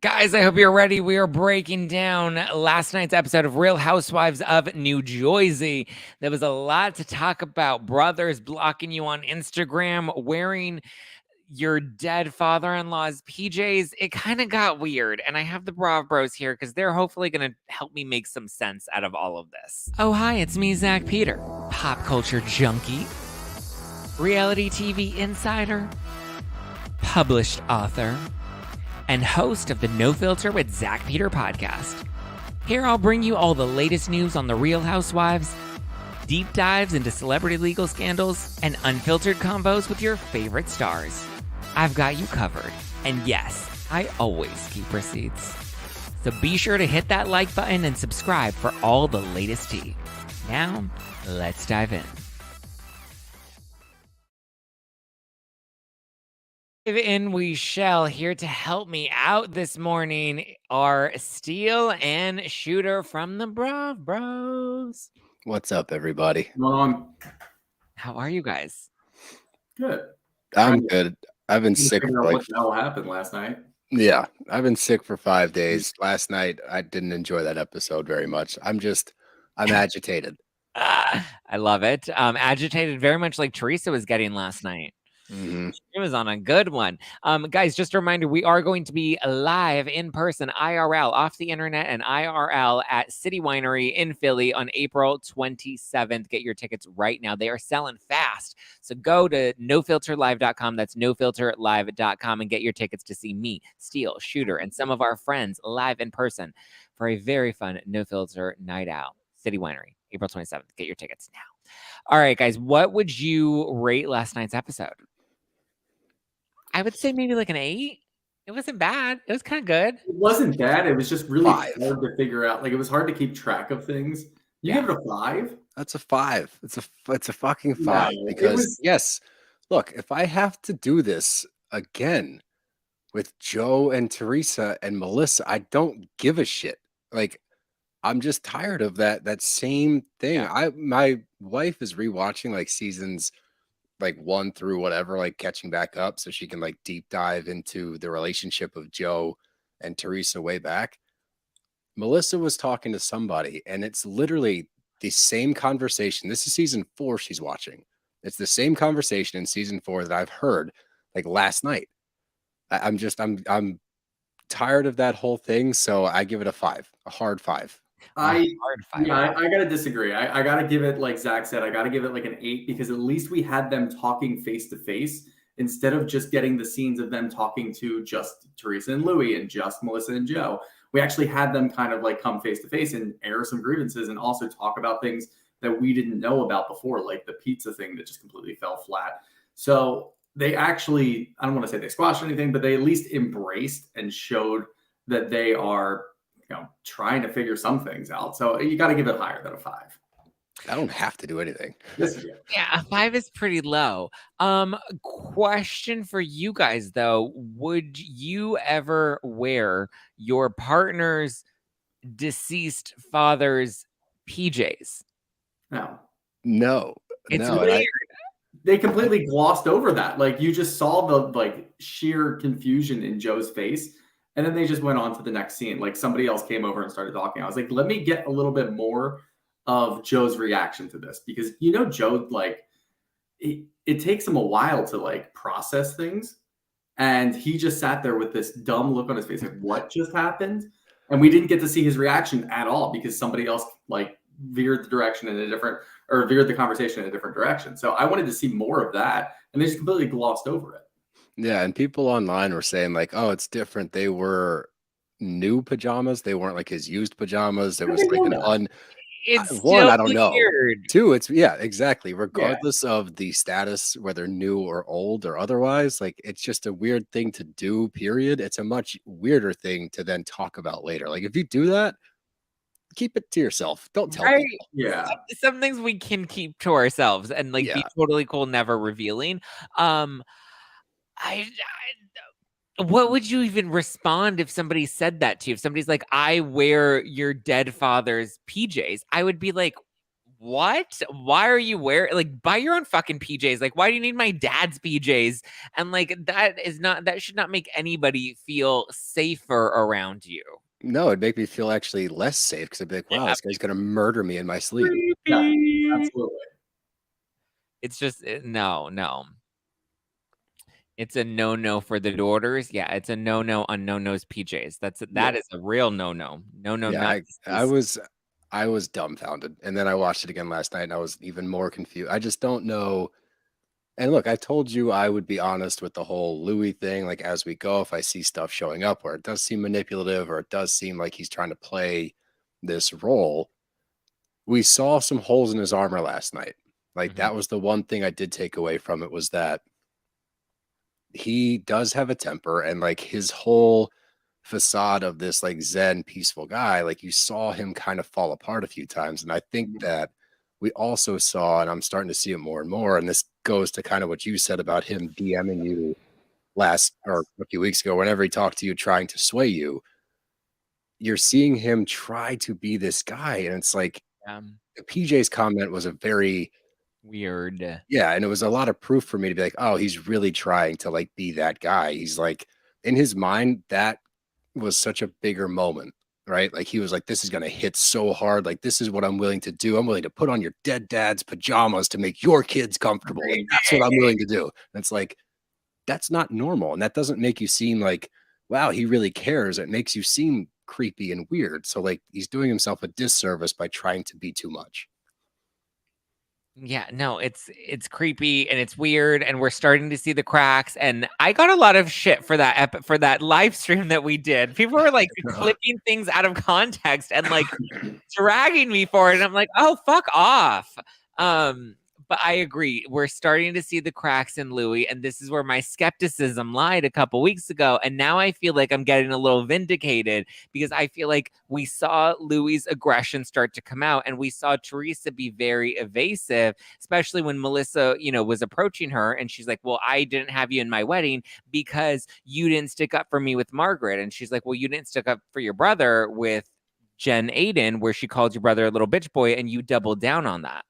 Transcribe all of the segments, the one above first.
Guys, I hope you're ready. We are breaking down last night's episode of Real Housewives of New Jersey. There was a lot to talk about. Brothers blocking you on Instagram, wearing your dead father-in-law's PJs. It kind of got weird. And I have the Brav Bros here because they're hopefully going to help me make some sense out of all of this. Oh, hi, it's me, Zack Peter, pop culture junkie, reality TV insider, published author, and host of the No Filter with Zack Peter podcast. Here I'll bring you all the latest news on the Real Housewives, deep dives into celebrity legal scandals, and unfiltered combos with your favorite stars. I've got you covered. And yes, I always keep receipts. So be sure to hit that like button and subscribe for all the latest tea. Now, let's dive in. In we shall. Here to help me out this morning are Steele and Shooter from the Brav Bros. What's up, everybody? How are you guys? Good. I'm good. I've been sick for what the hell happened last night. Yeah, I've been sick for 5 days. Last night I didn't enjoy that episode very much. I'm agitated. I love it. Agitated, very much like Teresa was getting last night. Mm-hmm. She was on a good one. Guys, just a reminder, we are going to be live in person, IRL, off the internet, and IRL at City Winery in Philly on April 27th. Get your tickets right now. They are selling fast. So go to nofilterlive.com. That's nofilterlive.com and get your tickets to see me, Steele, Shooter, and some of our friends live in person for a very fun No Filter night out. City Winery, April 27th. Get your tickets now. All right, guys, what would you rate last night's episode? I would say maybe like an 8. It wasn't bad. It was kind of good. It wasn't bad. It was just really hard to figure out. Like, it was hard to keep track of things. You give it a 5? That's a 5. It's a fucking 5 because yes, look, if I have to do this again with Joe and Teresa and Melissa, I don't give a shit. Like, I'm just tired of that same thing. Yeah. My wife is rewatching like seasons like 1 through whatever, like catching back up so she can like deep dive into the relationship of Joe and Teresa way back. Melissa was talking to somebody and it's literally the same conversation. This is season 4 she's watching. It's the same conversation in season 4 that I've heard like last night. I'm tired of that whole thing. So I give it a 5, a hard 5. I gotta disagree. I gotta give it, like Zach said, I gotta give it like an 8 because at least we had them talking face to face instead of just getting the scenes of them talking to just Teresa and Louis and just Melissa and Joe. We actually had them kind of like come face to face and air some grievances and also talk about things that we didn't know about before, like the pizza thing that just completely fell flat. So they actually, I don't want to say they squashed anything, but they at least embraced and showed that they are, trying to figure some things out. So you got to give it higher than a 5. I don't have to do anything. Yeah, a 5 is pretty low. Question for you guys though: would you ever wear your partner's deceased father's PJs? No. It's weird. They completely glossed over that. Like, you just saw the like sheer confusion in Joe's face. And then they just went on to the next scene. Like, somebody else came over and started talking. I was like, let me get a little bit more of Joe's reaction to this. Because, Joe, like, it takes him a while to, like, process things. And he just sat there with this dumb look on his face. Like, what just happened? And we didn't get to see his reaction at all because somebody else, like, veered the conversation in a different direction. So I wanted to see more of that. And they just completely glossed over it. Yeah, and people online were saying like, "Oh, it's different. They were new pajamas. They weren't like his used pajamas. It was like an I don't know. Weird. 2, it's exactly. Regardless of the status, whether new or old or otherwise, like it's just a weird thing to do. Period. It's a much weirder thing to then talk about later. Like if you do that, keep it to yourself. Don't tell people. Yeah, some things we can keep to ourselves and like be totally cool, never revealing. What would you even respond if somebody said that to you? If somebody's like, I wear your dead father's PJs, I would be like, what? Why are you wearing, like, buy your own fucking PJs? Like, why do you need my dad's PJs? And like, that should not make anybody feel safer around you. No, it'd make me feel actually less safe because I'd be like, wow, Yeah, this guy's gonna murder me in my sleep. Yeah, creepy. absolutely. It's just no. It's a no for the daughters. Yeah, it's a no on no-no's PJs. That Yeah. is a real no. No, Yeah, not I was dumbfounded. And then I watched it again last night and I was even more confused. I just don't know. And look, I told you I would be honest with the whole Louis thing. Like as we go, if I see stuff showing up where it does seem manipulative or it does seem like he's trying to play this role, we saw some holes in his armor last night. Like Mhm. that was the one thing I did take away from it was that he does have a temper and like his whole facade of this like zen peaceful guy, like you saw him kind of fall apart a few times. And I think that we also saw, and I'm starting to see it more and more, and this goes to kind of what you said about him DMing you last or a few weeks ago, whenever he talked to you trying to sway you, you're seeing him try to be this guy. And it's like the PJ's comment was a very Weird. yeah, and it was a lot of proof for me to be like, oh, he's really trying to like be that guy. He's like in his mind, that was such a bigger moment, right? Like he was like, this is gonna hit so hard. Like, this is what I'm willing to do. I'm willing to put on your dead dad's pajamas to make your kids comfortable. Like, that's what I'm willing to do. And it's like, that's not normal. And that doesn't make you seem like, wow, he really cares. It makes you seem creepy and weird. So like he's doing himself a disservice by trying to be too much. Yeah, no, it's creepy and it's weird, and we're starting to see the cracks. And I got a lot of shit for for that live stream that we did. People were like clipping things out of context and like dragging me for it. And I'm like, oh, fuck off. But I agree. We're starting to see the cracks in Louis, and this is where my skepticism lied a couple weeks ago. And now I feel like I'm getting a little vindicated because I feel like we saw Louis's aggression start to come out, and we saw Teresa be very evasive, especially when Melissa, was approaching her, and she's like, "Well, I didn't have you in my wedding because you didn't stick up for me with Margaret," and she's like, "Well, you didn't stick up for your brother with Jen Aiden, where she called your brother a little bitch boy, and you doubled down on that."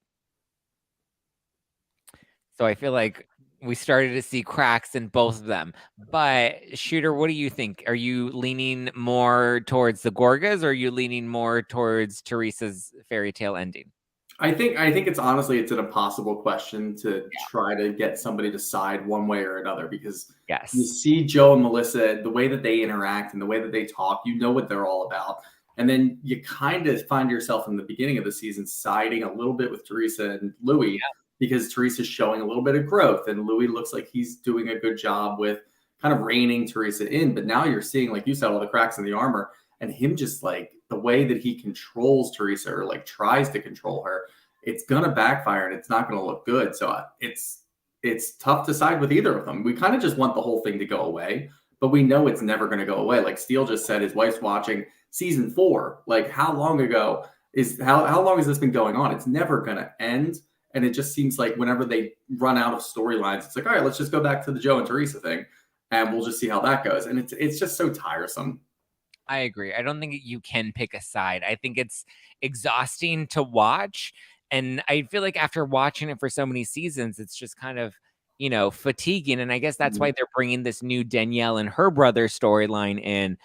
So I feel like we started to see cracks in both of them. But Shooter, what do you think? Are you leaning more towards the Gorgas, or are you leaning more towards Teresa's fairy tale ending? I think it's an impossible question to try to get somebody to side one way or another because you Yes. see Joe and Melissa, the way that they interact and the way that they talk, you know what they're all about. And then you kind of find yourself in the beginning of the season siding a little bit with Teresa and Louis because Teresa's showing a little bit of growth and Louis looks like he's doing a good job with kind of reining Teresa in. But now you're seeing, like you said, all the cracks in the armor and him just like the way that he controls Teresa or like tries to control her, it's gonna backfire and it's not gonna look good. So it's tough to side with either of them. We kind of just want the whole thing to go away, but we know it's never going to go away. Like Steele just said, his wife's watching season 4. Like how long ago how long has this been going on? It's never going to end. And it just seems like whenever they run out of storylines, it's like, all right, let's just go back to the Joe and Teresa thing, and we'll just see how that goes. And it's just so tiresome. I agree. I don't think you can pick a side. I think it's exhausting to watch. And I feel like after watching it for so many seasons, it's just kind of, fatiguing. And I guess that's why they're bringing this new Danielle and her brother storyline in.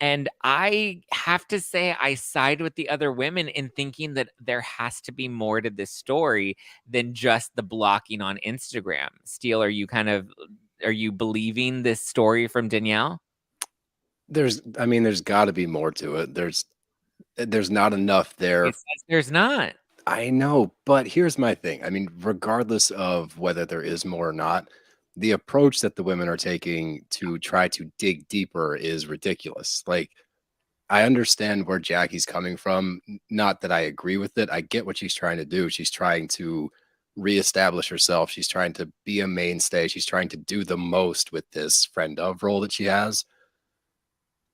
And I have to say, I side with the other women in thinking that there has to be more to this story than just the blocking on Instagram. Steele, are you believing this story from Danielle? There's got to be more to it. There's not enough there. It says there's not. I know, but here's my thing. I mean, regardless of whether there is more or not, the approach that the women are taking to try to dig deeper is ridiculous. Like, I understand where Jackie's coming from. Not that I agree with it. I get what she's trying to do. She's trying to reestablish herself. She's trying to be a mainstay. She's trying to do the most with this friend of role that she has.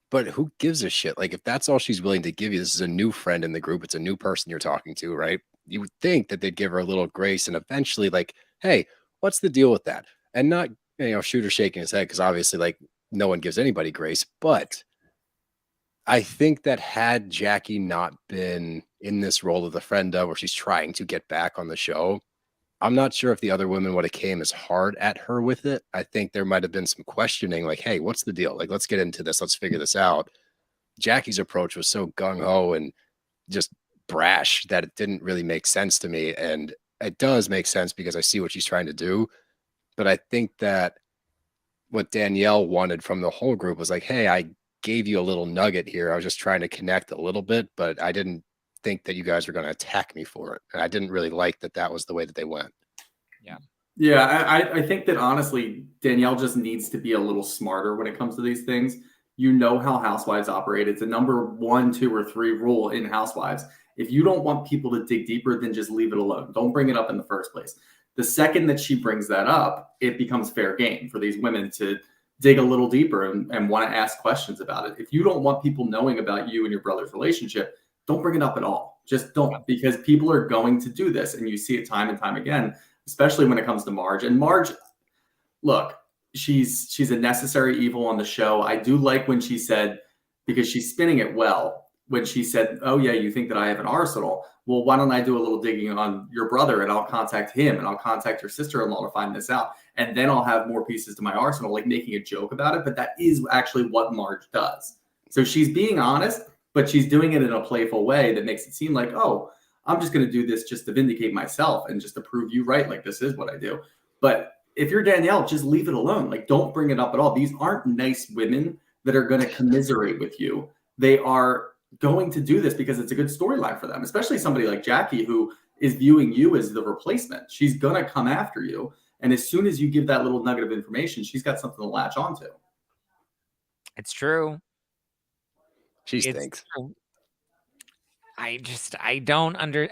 But who gives a shit? Like, if that's all she's willing to give you, this is a new friend in the group. It's a new person you're talking to, right? You would think that they'd give her a little grace and eventually, like, hey, what's the deal with that? And not, Shooter shaking his head because obviously, like, no one gives anybody grace. But I think that had Jackie not been in this role of the friend of, where she's trying to get back on the show, I'm not sure if the other women would have came as hard at her with it. I think there might have been some questioning, like, hey, what's the deal? Like, let's get into this. Let's figure this out. Jackie's approach was so gung-ho and just brash that it didn't really make sense to me. And it does make sense because I see what she's trying to do. But I think that what Danielle wanted from the whole group was like, hey, I gave you a little nugget here. I was just trying to connect a little bit, but I didn't think that you guys were going to attack me for it. And I didn't really like that that was the way that they went. Yeah. Yeah, I think that honestly, Danielle just needs to be a little smarter when it comes to these things. You know how Housewives operate. It's a number 1, 2, or 3 rule in Housewives. If you don't want people to dig deeper, then just leave it alone. Don't bring it up in the first place. The second that she brings that up, it becomes fair game for these women to dig a little deeper and want to ask questions about it. If you don't want people knowing about you and your brother's relationship, don't bring it up at all. Just don't, because people are going to do this. And you see it time and time again, especially when it comes to Marge. And Marge, look, she's a necessary evil on the show. I do like when she said, because she's spinning it well, when she said, oh yeah, you think that I have an arsenal? Well, why don't I do a little digging on your brother and I'll contact him and I'll contact your sister-in-law to find this out. And then I'll have more pieces to my arsenal, like making a joke about it. But that is actually what Marge does. So she's being honest, but she's doing it in a playful way that makes it seem like, oh, I'm just going to do this just to vindicate myself and just to prove you right. Like, this is what I do. But if you're Danielle, just leave it alone. Like, don't bring it up at all. These aren't nice women that are going to commiserate with you. They are going to do this because it's a good storyline for them, especially somebody like Jackie, who is viewing you as the replacement. She's going to come after you. And as soon as you give that little nugget of information, she's got something to latch onto. It's true. She stinks. I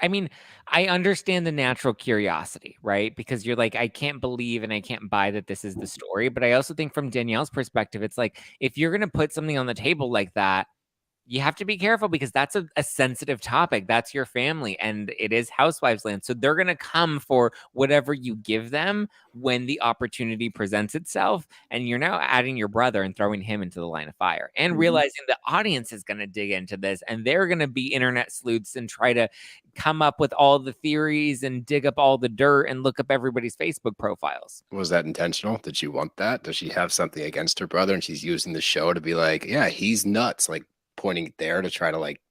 mean, I understand the natural curiosity, right? Because you're like, I can't believe and I can't buy that this is the story. But I also think from Danielle's perspective, it's like, if you're going to put something on the table like that, you have to be careful because that's a sensitive topic. That's your family and it is Housewives land. So they're going to come for whatever you give them when the opportunity presents itself. And you're now adding your brother and throwing him into the line of fire and realizing the audience is going to dig into this and they're going to be internet sleuths and try to come up with all the theories and dig up all the dirt and look up everybody's Facebook profiles. Was that intentional? Did she want that? Does she have something against her brother and she's using the show to be like, yeah, he's nuts, like pointing it there to try to like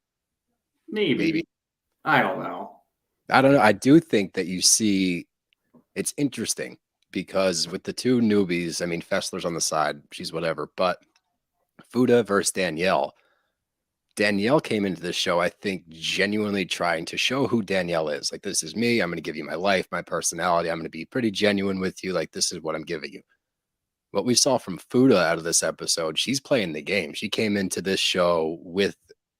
maybe. I don't know. I do think that you see it's interesting because with the two newbies, I mean, Fessler's on the side, she's whatever, but Fuda versus Danielle. Danielle came into the show, I think, genuinely trying to show who Danielle is. Like, this is me. I'm going to give you my life, my personality. I'm going to be pretty genuine with you. Like, this is what I'm giving you. What we saw from Fuda out of this episode, she's playing the game. She came into this show with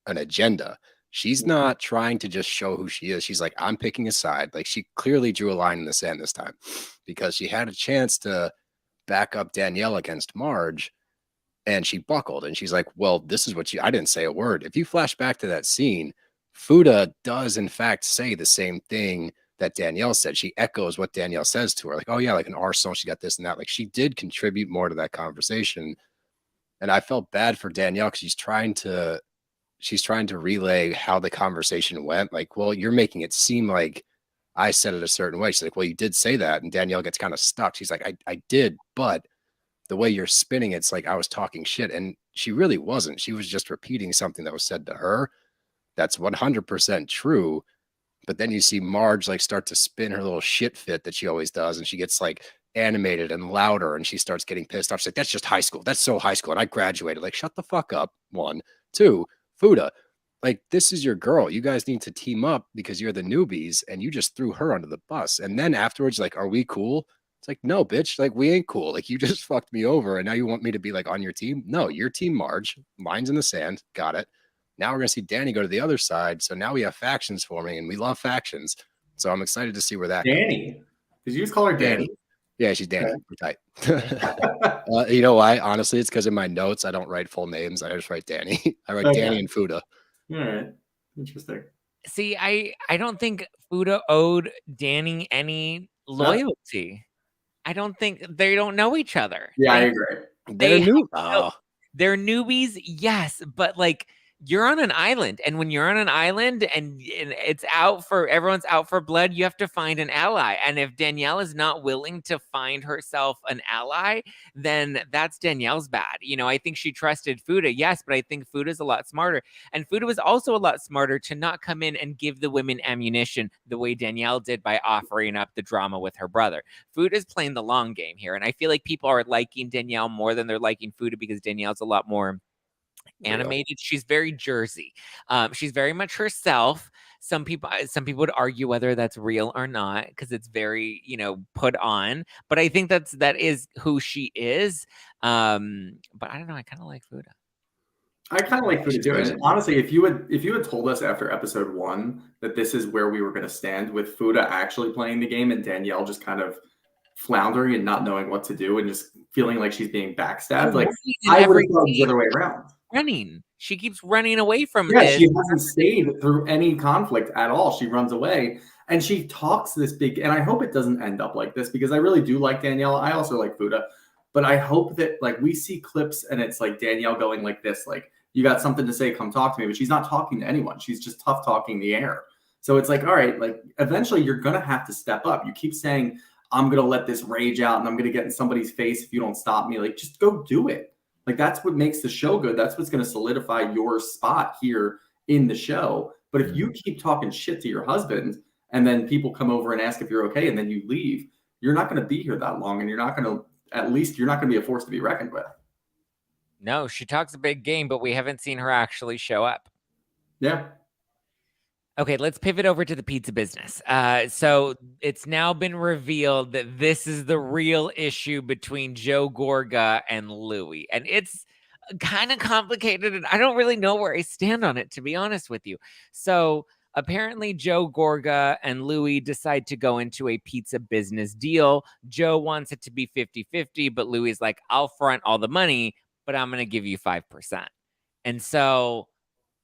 an agenda. She's not trying to just show who she is. She's like, I'm picking a side. Like, she clearly drew a line in the sand this time because she had a chance to back up Danielle against Marge and she buckled. And she's like, well, this is what I didn't say a word. If you flash back to that scene, Fuda does in fact say the same thing that Danielle said. She echoes what Danielle says to her, like, oh yeah, like an arsenal, she got this and that. Like, she did contribute more to that conversation. And I felt bad for Danielle because she's trying to relay how the conversation went. Like, well, you're making it seem like I said it a certain way. She's like, well, you did say that. And Danielle gets kind of stuck. She's like, I did, but the way you're spinning it's like I was talking shit. And she really wasn't. She was just repeating something that was said to her. That's 100% true. But then you see Marge like start to spin her little shit fit that she always does. And she gets like animated and louder and she starts getting pissed off. She's like, that's just high school. That's so high school. And I graduated. Like, shut the fuck up. 1, 2, Fuda. Like, this is your girl. You guys need to team up because you're the newbies and you just threw her under the bus. And then afterwards, like, are we cool? It's like, no, bitch. Like, we ain't cool. Like, you just fucked me over. And now you want me to be like on your team? No, your team Marge. Lines in the sand. Got it. Now we're going to see Danny go to the other side. So now we have factions forming and we love factions. So I'm excited to see where that Danny. Goes. Did you just call her Danny? Yeah, she's Danny. Okay. We're tight. You know why? Honestly, it's because in my notes, I don't write full names. I just write Danny. I write Danny and Fuda. All right. Interesting. See, I don't think Fuda owed Danny any loyalty. I don't think they don't know each other. Yeah, I agree. They're new. They're newbies, yes, but like you're on an island, and when you're on an island and everyone's out for blood, you have to find an ally. And if Danielle is not willing to find herself an ally, then that's Danielle's bad. I think she trusted Fuda, yes, but I think Fuda's a lot smarter. And Fuda was also a lot smarter to not come in and give the women ammunition the way Danielle did by offering up the drama with her brother. Fuda's playing the long game here. And I feel like people are liking Danielle more than they're liking Fuda because Danielle's a lot more animated. She's very Jersey. She's very much herself. Some people would argue whether that's real or not because it's very put on. But I think that is who she is. But I don't know. I kind of like Fuda. I kind of like Fuda too. And honestly, if you had told us after episode 1 that this is where we were going to stand with Fuda actually playing the game and Danielle just kind of floundering and not knowing what to do and just feeling like she's being backstabbed, like I would have thought it was the other way around. She keeps running away from this. She hasn't stayed through any conflict at all. She runs away and she talks this big, and I hope it doesn't end up like this because I really do like Danielle. I also like Fuda, but I hope that like we see clips and it's like Danielle going like this, like, you got something to say, come talk to me, but she's not talking to anyone. She's just tough talking the air. So it's like, all right, like eventually you're going to have to step up. You keep saying, I'm going to let this rage out and I'm going to get in somebody's face if you don't stop me. Like, just go do it. Like, that's what makes the show good. That's what's going to solidify your spot here in the show. But if you keep talking shit to your husband and then people come over and ask if you're okay and then you leave, you're not going to be here that long. And you're not going to be a force to be reckoned with. No, she talks a big game, but we haven't seen her actually show up. Yeah. Okay, let's pivot over to the pizza business. So it's now been revealed that this is the real issue between Joe Gorga and Luis. And it's kind of complicated, and I don't really know where I stand on it, to be honest with you. So apparently Joe Gorga and Luis decide to go into a pizza business deal. Joe wants it to be 50-50, but Luis is like, I'll front all the money, but I'm going to give you 5%. And so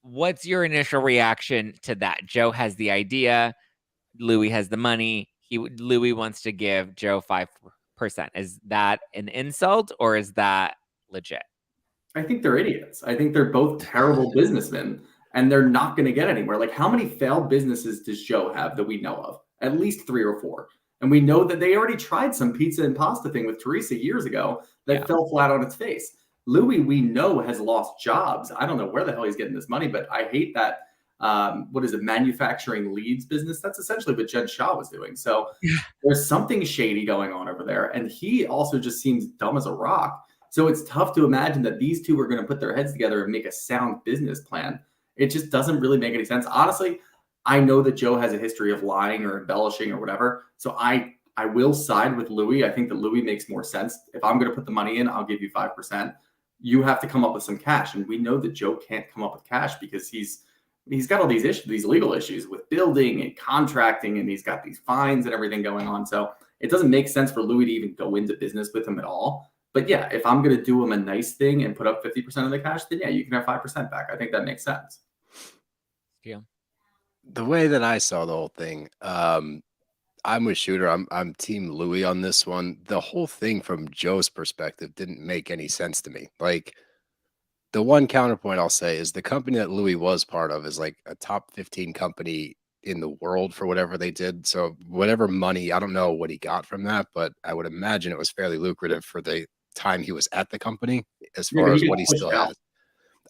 what's your initial reaction to that? Joe has the idea. Luis has the money. Luis wants to give Joe 5%. Is that an insult or is that legit? I think they're idiots. I think they're both terrible businessmen and they're not going to get anywhere. Like, how many failed businesses does Joe have that we know of? At least 3 or 4. And we know that they already tried some pizza and pasta thing with Teresa years ago that fell flat on its face. Luis, we know, has lost jobs. I don't know where the hell he's getting this money, but I hate that. What is it? Manufacturing leads business. That's essentially what Jen Shah was doing. So there's something shady going on over there. And he also just seems dumb as a rock. So it's tough to imagine that these two are going to put their heads together and make a sound business plan. It just doesn't really make any sense. Honestly, I know that Joe has a history of lying or embellishing or whatever. So I will side with Luis. I think that Luis makes more sense. If I'm going to put the money in, I'll give you 5%. You have to come up with some cash. And we know that Joe can't come up with cash because he's got all these issues, these legal issues with building and contracting, and he's got these fines and everything going on. So it doesn't make sense for Luis to even go into business with him at all. But yeah, if I'm going to do him a nice thing and put up 50% of the cash, then yeah, you can have 5% back. I think that makes sense. Yeah. The way that I saw the whole thing, I'm with Shooter. I'm team Luis on this one. The whole thing from Joe's perspective didn't make any sense to me. Like, the one counterpoint I'll say is the company that Luis was part of is like a top 15 company in the world for whatever they did. So whatever money, I don't know what he got from that, but I would imagine it was fairly lucrative for the time he was at the company as far as what he still has.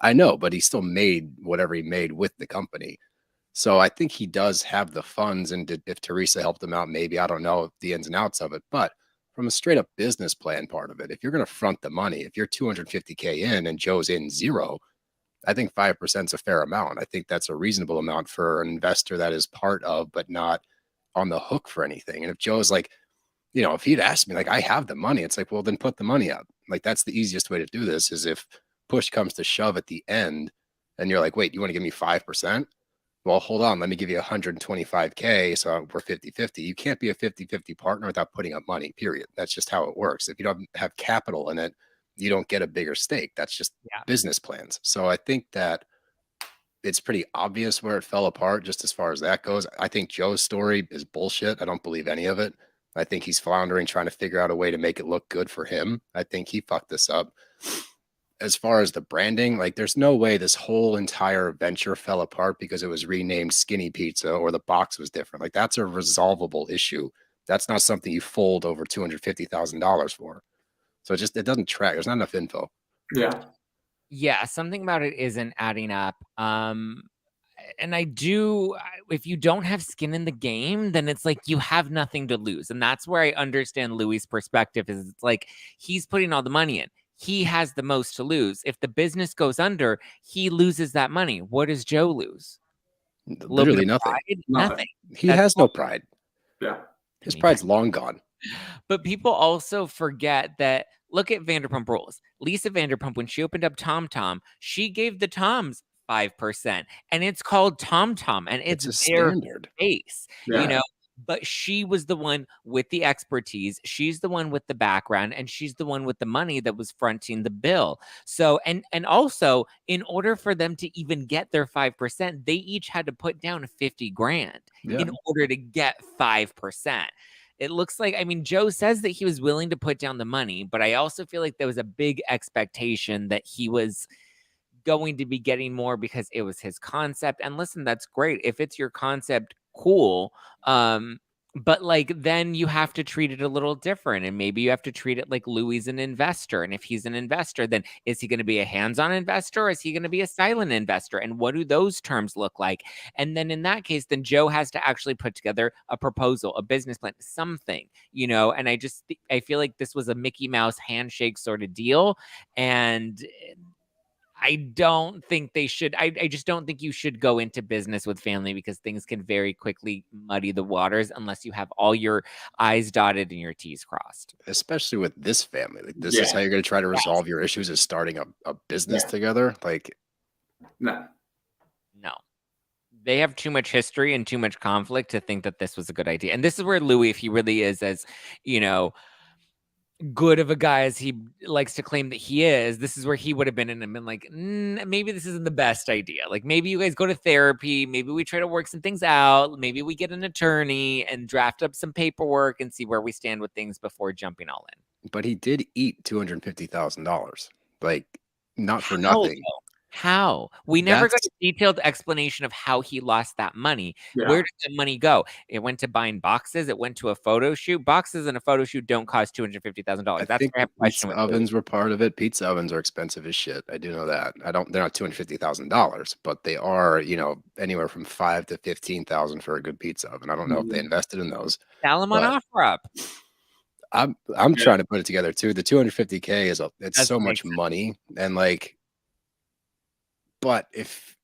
I know, but he still made whatever he made with the company. So I think he does have the funds, and if Teresa helped him out, maybe, I don't know the ins and outs of it, but from a straight up business plan part of it, if you're going to front the money, if you're 250K in and Joe's in 0, I think 5% is a fair amount. I think that's a reasonable amount for an investor that is part of, but not on the hook for anything. And if Joe's like, if he'd asked me, like, I have the money, it's like, well, then put the money up. Like, that's the easiest way to do this, is if push comes to shove at the end and you're like, wait, you want to give me 5%? Well, hold on, let me give you 125K. So we're 50-50. You can't be a 50-50 partner without putting up money, period. That's just how it works. If you don't have capital in it, you don't get a bigger stake. That's just business plans. So I think that it's pretty obvious where it fell apart just as far as that goes. I think Joe's story is bullshit. I don't believe any of it. I think he's floundering, trying to figure out a way to make it look good for him. I think he fucked this up. as far as the branding, like there's no way this whole entire venture fell apart because it was renamed Skinny Pizza or the box was different. Like that's a resolvable issue. That's not something you fold over $250,000 for. So it doesn't track. There's not enough info. Yeah. Yeah, something about it isn't adding up. And if you don't have skin in the game, then it's like you have nothing to lose. And that's where I understand Louis' perspective is it's like he's putting all the money in. He has the most to lose. If the business goes under, he loses that money. What does Joe lose? Literally nothing. Pride? Nothing. Nothing. He has no pride. Yeah. His pride's long gone. But people also forget that look at Vanderpump Rules. Lisa Vanderpump, when she opened up Tom Tom, she gave the Toms 5%, and it's called Tom Tom, and it's a their standard. face, Yeah. But she was the one with the expertise. She's the one with the background, and she's the one with the money that was fronting the bill. So, and also, in order for them to even get their 5%, they each had to put down 50 grand in order to get 5%. It looks like, I mean, Joe says that he was willing to put down the money, but I also feel like there was a big expectation that he was going to be getting more because it was his concept. And listen, that's great. If it's your concept, cool. But like then you have to treat it a little different. And maybe you have to treat it like Louis is an investor. And if he's an investor, then is he going to be a hands-on investor or is he going to be a silent investor? And what do those terms look like? And then in that case, then Joe has to actually put together a proposal, a business plan, something, and I feel like this was a Mickey Mouse handshake sort of deal. And I don't think they should. I just don't think you should go into business with family because things can very quickly muddy the waters unless you have all your I's dotted and your T's crossed. Especially with this family. Like this is how you're going to try to resolve your issues is starting a business together. Like, no. They have too much history and too much conflict to think that this was a good idea. And this is where Louis, if he really is as, good of a guy as he likes to claim that he is, this is where he would have been in and been like, maybe this isn't the best idea. Like maybe you guys go to therapy. Maybe we try to work some things out. Maybe we get an attorney and draft up some paperwork and see where we stand with things before jumping all in. But he did eat $250,000. Like not for nothing. How? We never got a detailed explanation of how he lost that money. Yeah. Where did the money go? It went to buying boxes. It went to a photo shoot. Boxes and a photo shoot don't cost $250,000. That's where I have a question. Pizza ovens were part of it. Pizza ovens are expensive as shit. I do know that. They're not $250,000, but they are, anywhere from $5,000 to $15,000 for a good pizza oven. I don't know if they invested in those. Sell them on OfferUp. I'm trying to put it together too. The $250K it's so much money, and like. But if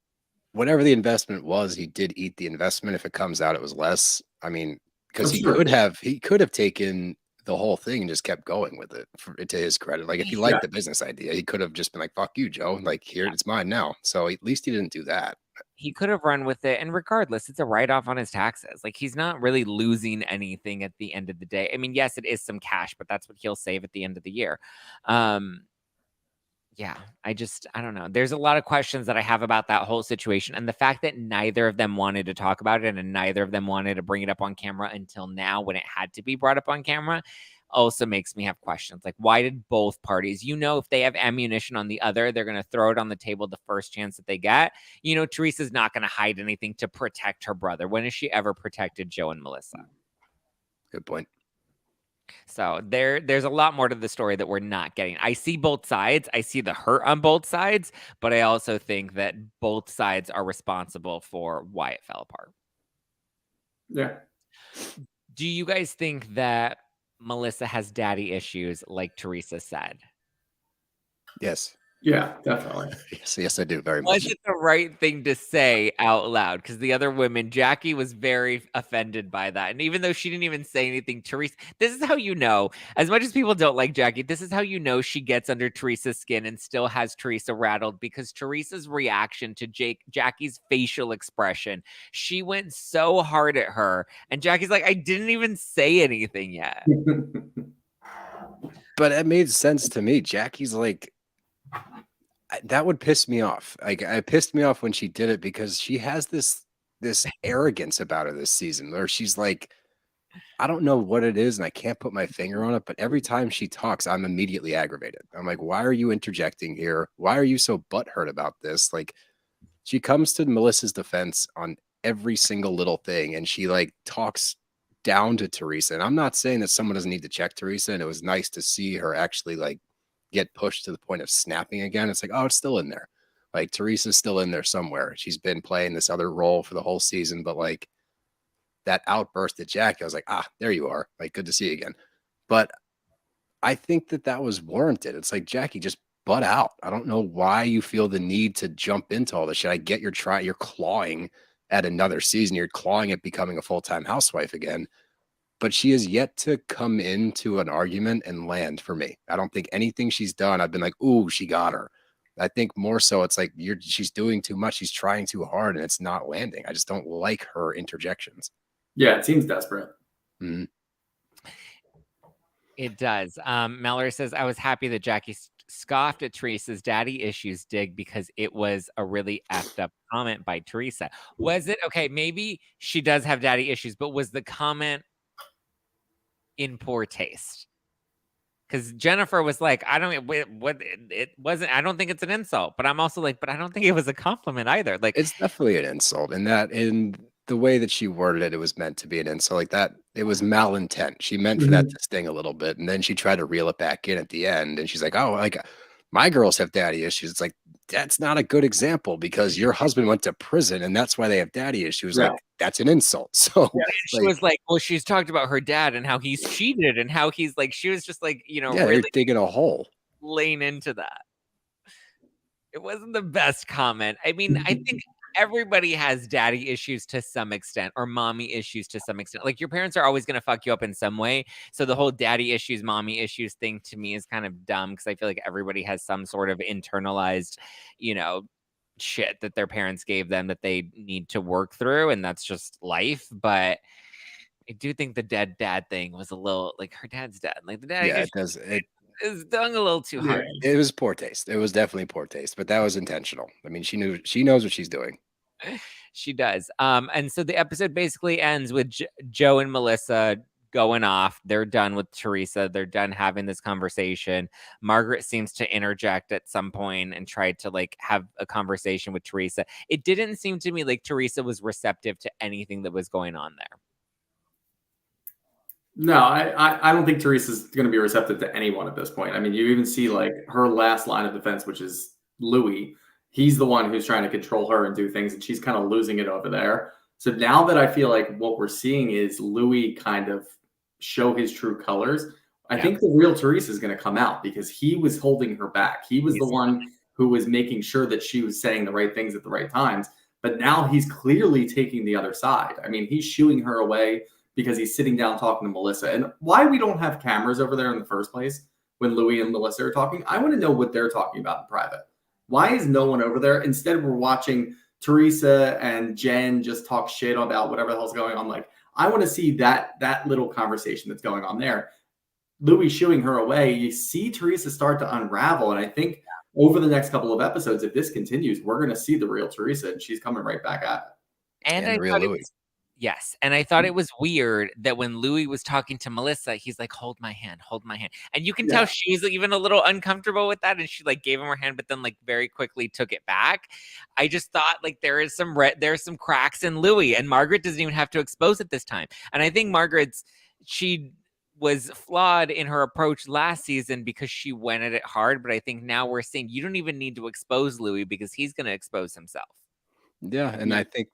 whatever the investment was, he did eat the investment. If it comes out, it was less. I mean, because he could have taken the whole thing and just kept going with it to his credit. Like if he liked the business idea, he could have just been like, fuck you, Joe. Like here, it's mine now. So at least he didn't do that. He could have run with it. And regardless, it's a write-off on his taxes. Like he's not really losing anything at the end of the day. I mean, yes, it is some cash, but that's what he'll save at the end of the year. Yeah, I don't know. There's a lot of questions that I have about that whole situation. And the fact that neither of them wanted to talk about it and neither of them wanted to bring it up on camera until now when it had to be brought up on camera also makes me have questions. Like, why did both parties, if they have ammunition on the other, they're going to throw it on the table the first chance that they get. Teresa's not going to hide anything to protect her brother. When has she ever protected Joe and Melissa? Good point. So there's a lot more to the story that we're not getting. I see both sides. I see the hurt on both sides, but I also think that both sides are responsible for why it fell apart. Yeah. Do you guys think that Melissa has daddy issues like Teresa said? Yes. Yeah, definitely. Yes, I do very much. Was it the right thing to say out loud? Because the other women, Jackie was very offended by that. And even though she didn't even say anything, Teresa, this is how you know, as much as people don't like Jackie, this is how you know she gets under Teresa's skin and still has Teresa rattled, because Teresa's reaction to Jackie's facial expression, she went so hard at her. And Jackie's like, I didn't even say anything yet. But it made sense to me. Jackie's like, that would piss me off. Like it pissed me off when she did it because she has this arrogance about her this season where she's like, I don't know what it is, and I can't put my finger on it, but every time she talks, I'm immediately aggravated. I'm like, why are you interjecting here? Why are you so butthurt about this? Like, she comes to Melissa's defense on every single little thing, and she like talks down to Teresa. And I'm not saying that someone doesn't need to check Teresa, and it was nice to see her actually like get pushed to the point of snapping again. It's like, oh, it's still in there. Like Teresa's still in there somewhere. She's been playing this other role for the whole season, but like that outburst at Jackie, I was like, ah, there you are. Like, good to see you again. But I think that that was warranted. It's like, Jackie, just butt out. I don't know why you feel the need to jump into all this shit. I get you're clawing at another season. You're clawing at becoming a full-time housewife again. But she has yet to come into an argument and land for me. I don't think anything she's done, I've been like, ooh, she got her. I think more so it's like she's doing too much. She's trying too hard and it's not landing. I just don't like her interjections. Yeah, it seems desperate. Mhm. It does. Mallory says, I was happy that Jackie scoffed at Teresa's daddy issues dig because it was a really effed up comment by Teresa. Was it? Okay, maybe she does have daddy issues, but was the comment in poor taste? Because Jennifer was like, I don't, it wasn't, I don't think it's an insult, but I'm also like, but I don't think it was a compliment either. Like, It's definitely an insult in that in the way that she worded it, it was meant to be an insult like that. It was malintent. She meant for that to sting a little bit. And then she tried to reel it back in at the end. And she's like, oh, like my girls have daddy issues. It's like, that's not a good example because your husband went to prison and that's why they have daddy issues. Yeah. Like, that's an insult. So yeah, she was like, well, she's talked about her dad and how he's cheated and how he's like, she was just like, you know, yeah, really they're digging a hole. laying into that. It wasn't the best comment. I mean, I think everybody has daddy issues to some extent or mommy issues to some extent. Like your parents are always going to fuck you up in some way. So the whole daddy issues, mommy issues thing to me is kind of dumb because I feel like everybody has some sort of internalized, you know, shit that their parents gave them that they need to work through. And that's just life. But I do think the dead dad thing was a little like her dad's dead. Like the daddy Yeah, issues it does. is done a little too hard. It was poor taste. It was definitely poor taste, but that was intentional. I mean, she knows what she's doing. She does. And so the episode basically ends with Joe and Melissa going off. They're done with Teresa. They're done having this conversation. Margaret seems to interject at some point and try to like have a conversation with Teresa. It didn't seem to me like Teresa was receptive to anything that was going on there. No, I don't think Teresa's going to be receptive to anyone at this point. I mean, you even see like her last line of defense, which is Louis. He's the one who's trying to control her and do things, and she's kind of losing it over there. So now that I feel like what we're seeing is Louis kind of show his true colors, I think the real Teresa is going to come out because he was holding her back. He was the one who was making sure that she was saying the right things at the right times. But now he's clearly taking the other side. I mean, he's shooing her away because he's sitting down talking to Melissa. And why we don't have cameras over there in the first place when Louis and Melissa are talking, I want to know what they're talking about in private. Why is no one over there? Instead, we're watching Teresa and Jen just talk shit about whatever the hell's going on. Like, I want to see that little conversation that's going on there. Louis shooing her away. You see Teresa start to unravel. And I think over the next couple of episodes, if this continues, we're going to see the real Teresa, and she's coming right back at it. And the real Louis. Yes. And I thought it was weird that when Louis was talking to Melissa, he's like, hold my hand, hold my hand. And you can tell she's even a little uncomfortable with that. And she like gave him her hand, but then like very quickly took it back. I just thought like there's some cracks in Louis, and Margaret doesn't even have to expose it this time. And I think she was flawed in her approach last season because she went at it hard. But I think now we're seeing you don't even need to expose Louis because he's going to expose himself. Yeah. And I think,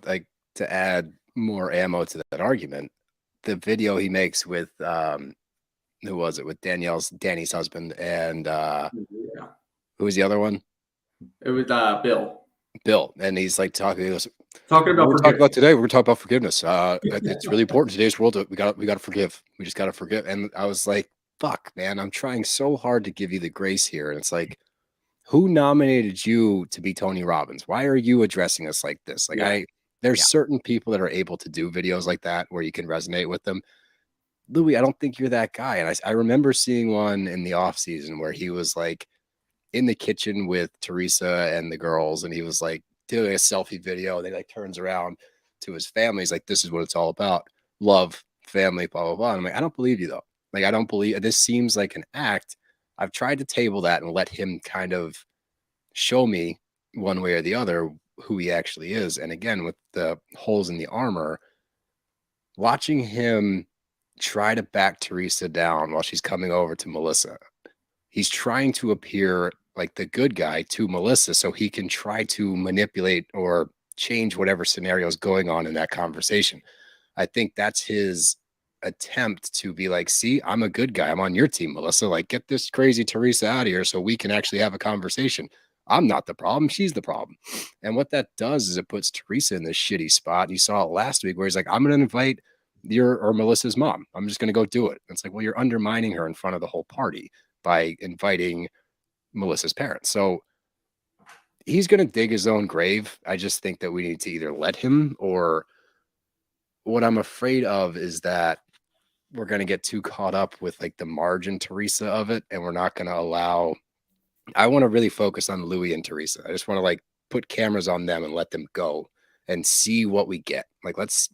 like to add more ammo to that argument, the video he makes with who was it, with Danny's husband, and who was the other one? It was Bill. And he's like talking about today. We're talking about forgiveness. It's really important in today's world. We got to forgive. We just got to forgive. And I was like, fuck, man, I'm trying so hard to give you the grace here. And it's like, who nominated you to be Tony Robbins? Why are you addressing us like this? Like there's certain people that are able to do videos like that where you can resonate with them. Louis, I don't think you're that guy. And I remember seeing one in the off season where he was like in the kitchen with Teresa and the girls, and he was like doing a selfie video. And he like turns around to his family. He's like, this is what it's all about. Love, family, blah, blah, blah. And I'm like, I don't believe you though. Like, I don't believe this seems like an act. I've tried to table that and let him kind of show me one way or the other who he actually is. And again, with the holes in the armor, watching him try to back Teresa down while she's coming over to Melissa, he's trying to appear like the good guy to Melissa so he can try to manipulate or change whatever scenario is going on in that conversation. I think that's his attempt to be like, see, I'm a good guy. I'm on your team, Melissa. Like, get this crazy Teresa out of here so we can actually have a conversation. I'm not the problem. She's the problem. And what that does is it puts Teresa in this shitty spot. You saw it last week where he's like, I'm going to invite your or Melissa's mom. I'm just going to go do it. It's like, well, you're undermining her in front of the whole party by inviting Melissa's parents. So he's going to dig his own grave. I just think that we need to either let him, or what I'm afraid of is that we're going to get too caught up with like the margin Teresa of it. And we're not going to allow, I want to really focus on Louis and Teresa. I just want to like put cameras on them and let them go and see what we get. Like, let's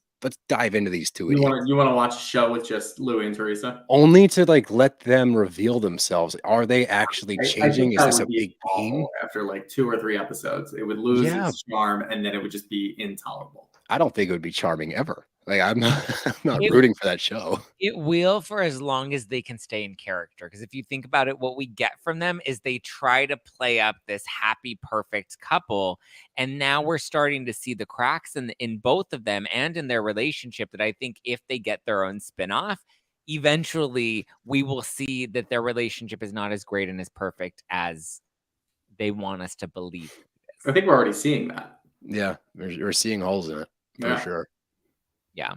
dive into these two idiots. You want to watch a show with just Louis and Teresa? Only to like let them reveal themselves. Are they actually changing? Is this a big game? After like 2 or 3 episodes, it would lose its charm, and then it would just be intolerable. I don't think it would be charming ever. Like, I'm not rooting for that show. It will for as long as they can stay in character. Because if you think about it, what we get from them is they try to play up this happy, perfect couple. And now we're starting to see the cracks in both of them and in their relationship, that I think if they get their own spinoff, eventually we will see that their relationship is not as great and as perfect as they want us to believe it is. I think we're already seeing that. Yeah, we're seeing holes in it for sure. Yeah.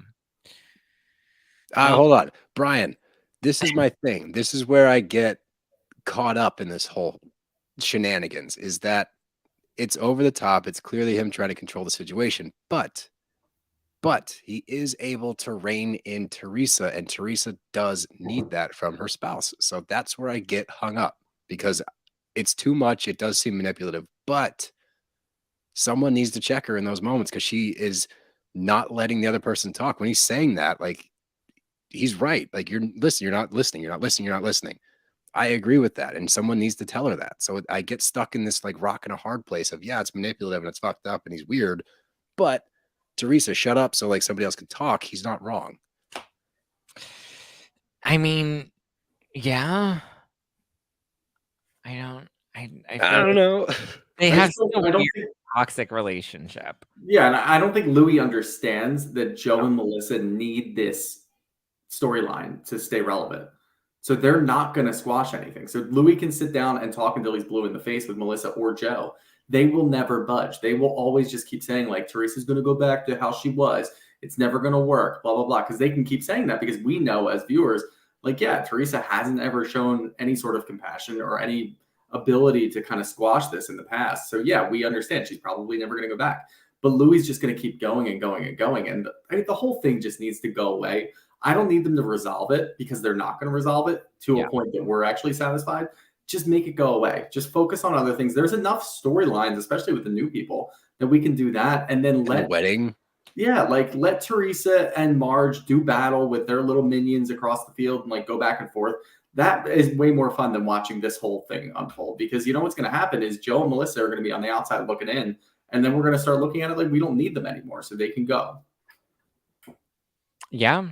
Hold on, Brian. This is my thing. This is where I get caught up in this whole shenanigans, is that it's over the top. It's clearly him trying to control the situation, but he is able to rein in Teresa, and Teresa does need that from her spouse. So that's where I get hung up, because it's too much. It does seem manipulative, but someone needs to check her in those moments, because she is not letting the other person talk. When he's saying that, like, he's right. Like, you're listening, you're not listening, you're not listening, you're not listening. I agree with that. And someone needs to tell her that. So I get stuck in this like rock and a hard place of, yeah, it's manipulative and it's fucked up and he's weird, but Teresa, shut up so like somebody else can talk. He's not wrong. I mean, yeah. I don't know. They have a weird toxic relationship. Yeah, and I don't think Louis understands that Joe and Melissa need this storyline to stay relevant. So they're not going to squash anything. So Louis can sit down and talk until he's blue in the face with Melissa or Joe. They will never budge. They will always just keep saying, like, Teresa's going to go back to how she was. It's never going to work, blah, blah, blah. Because they can keep saying that, because we know as viewers, like, yeah, Teresa hasn't ever shown any sort of compassion or any ability to kind of squash this in the past. So yeah, we understand she's probably never going to go back. But Louis is just going to keep going and going and going. And the whole thing just needs to go away. I don't need them to resolve it, because they're not going to resolve it to a point that we're actually satisfied. Just make it go away. Just focus on other things. There's enough storylines, especially with the new people, that we can do that. And then let wedding. Yeah, like let Teresa and Marge do battle with their little minions across the field and like go back and forth. That is way more fun than watching this whole thing unfold, because you know what's going to happen is Joe and Melissa are going to be on the outside looking in, and then we're going to start looking at it like we don't need them anymore, so they can go. Yeah,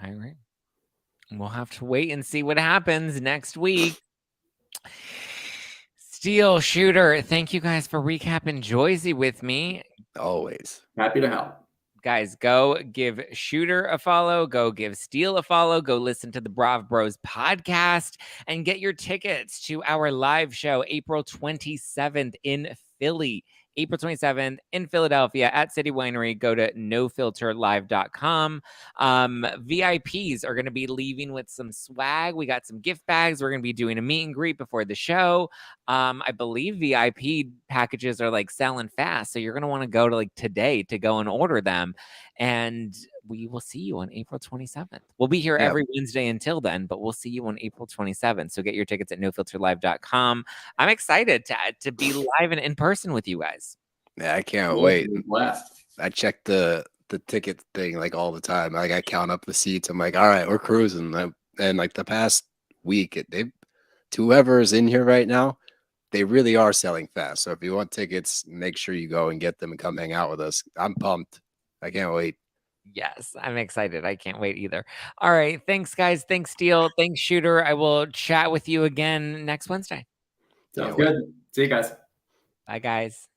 I agree. We'll have to wait and see what happens next week. Steel Shooter, thank you guys for recapping Joyzy with me. Always. Happy to help. Guys, go give Shooter a follow. Go give Steel a follow. Go listen to the Brav Bros podcast and get your tickets to our live show April 27th in Philly. April 27th in Philadelphia at City Winery. Go to nofilterlive.com. VIPs are going to be leaving with some swag. We got some gift bags. We're going to be doing a meet and greet before the show. I believe VIP packages are like selling fast. So you're going to want to go to like today to go and order them. And we will see you on April 27th. We'll be here every Wednesday until then, but we'll see you on April 27th. So get your tickets at nofilterlive.com. I'm excited to be live and in person with you guys. Yeah, I can't wait. I checked the the ticket thing like all the time. Like I count up the seats. I'm like, all right, we're cruising. And like the past week, they've to whoever's in here right now, they really are selling fast. So if you want tickets, make sure you go and get them and come hang out with us. I'm pumped. I can't wait. Yes, I'm excited. I can't wait either. All right. Thanks, guys. Thanks, Steele. Thanks, Shooter. I will chat with you again next Wednesday. Sounds Can't wait. good. See you guys. Bye, guys.